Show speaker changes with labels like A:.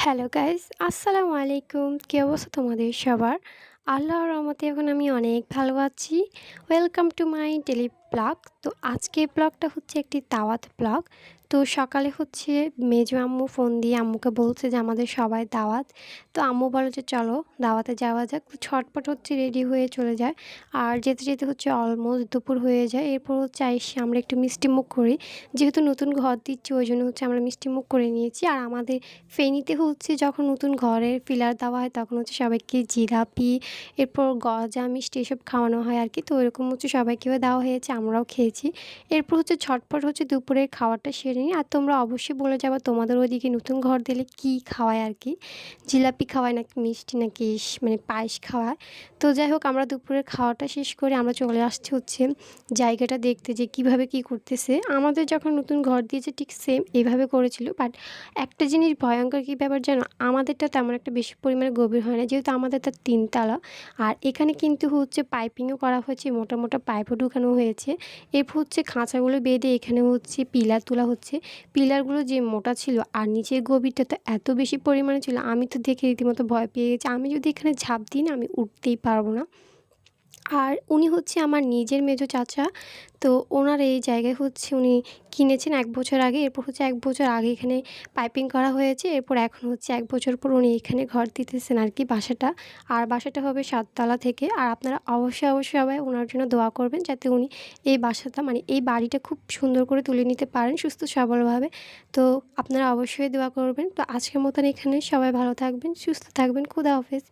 A: Hello guys, আসসালামু আলাইকুম। কি অবস্থা তোমাদের সবার? আল্লাহর রহমতে এখন আমি অনেক ভালো আছি। Welcome to my daily blog. তো আজকের ব্লগটা হচ্ছে একটি দাওয়াত ব্লগ। তো সকালে হচ্ছে মেজো আম্মু ফোন দিয়ে আম্মুকে বলছে যে আমাদের সবাই দাওয়াত। তো আম্মু বলে যে চলো দাওয়াতে যাওয়া যাক। তো ছটপট হচ্ছে রেডি হয়ে চলে যায়। আর যেতে যেতে হচ্ছে অলমোস্ট দুপুর হয়ে যায়। এরপর হচ্ছে এসে আমরা একটু মিষ্টিমুখ করি। যেহেতু নতুন ঘর দিচ্ছি ওই জন্য হচ্ছে আমরা মিষ্টিমুখ করে নিয়েছি। আর আমাদের ফেনীতে হচ্ছে যখন নতুন ঘরের ফিলার দেওয়া হয় তখন হচ্ছে সবাইকে জিলাপি, এরপর গজা মিষ্টি এসব খাওয়ানো হয় আর কি। তো ওইরকম হচ্ছে সবাইকেও দেওয়া হয়েছে, আমরাও খেয়েছি। এরপর হচ্ছে ঝটপট হচ্ছে দুপুরের খাবারটা সেরে নিই। আর তোমরা অবশ্যই বলে যাবে তোমাদের ওইদিকে নতুন ঘর দিলে কী খাওয়ায় আর কি, জিলাপি খাওয়ায় নাকি মিষ্টি নাকি মানে পায়েস খাওয়ায়। তো যাই হোক আমরা দুপুরের খাওয়াটা শেষ করে আমরা চলে আসছি হচ্ছে জায়গাটা দেখতে যে কিভাবে কি করতেছে। আমাদের যখন নতুন ঘর দিয়েছে ঠিক সেম এইভাবে করেছিল, বাট একটা জিনিস ভয়ঙ্কর কী ব্যাপার জানো, আমাদেরটা তেমন একটা বেশি পরিমাণে গভীর হয় না, যেহেতু আমাদেরটা তিনতলা। আর এখানে কিন্তু হচ্ছে পাইপিংও করা হয়েছে, মোটা মোটা পাইপও ঢুকানো হয়েছে। এরপর হচ্ছে খাঁচাগুলো বেঁধে এখানে হচ্ছে পিলার তোলা হচ্ছে। পিলারগুলো যে মোটা ছিল আর নিচের গভীরটা তো এত বেশি পরিমাণে ছিল, আমি তো দেখে রীতিমতো ভয় পেয়ে গেছি। আমি যদি এখানে ঝাঁপ দিই না, আমি উঠতেই পারবো না। আর উনি হচ্ছে আমার নিজের মেজো চাচা। তো ওনার এই জায়গায় হচ্ছে উনি কিনেছেন ১ বছর আগে। এরপর হচ্ছে ১ বছর আগে এখানে পাইপিং করা হয়েছে। এরপর এখন হচ্ছে ১ বছর পর উনি এখানে ঘর দিতেছেন আর কি বাসাটা। আর বাসাটা হবে ৭ তলা থেকে। আর আপনারা অবশ্যই সবাই ওনার জন্য দোয়া করবেন যাতে উনি এই বাসাটা মানে এই বাড়িটা খুব সুন্দর করে তুলে নিতে পারেন সুস্থ সবলভাবে। তো আপনারা অবশ্যই দোয়া করবেন। তো আজকের মতন এখানে সবাই ভালো থাকবেন, সুস্থ থাকবেন। খোদা হাফেজ।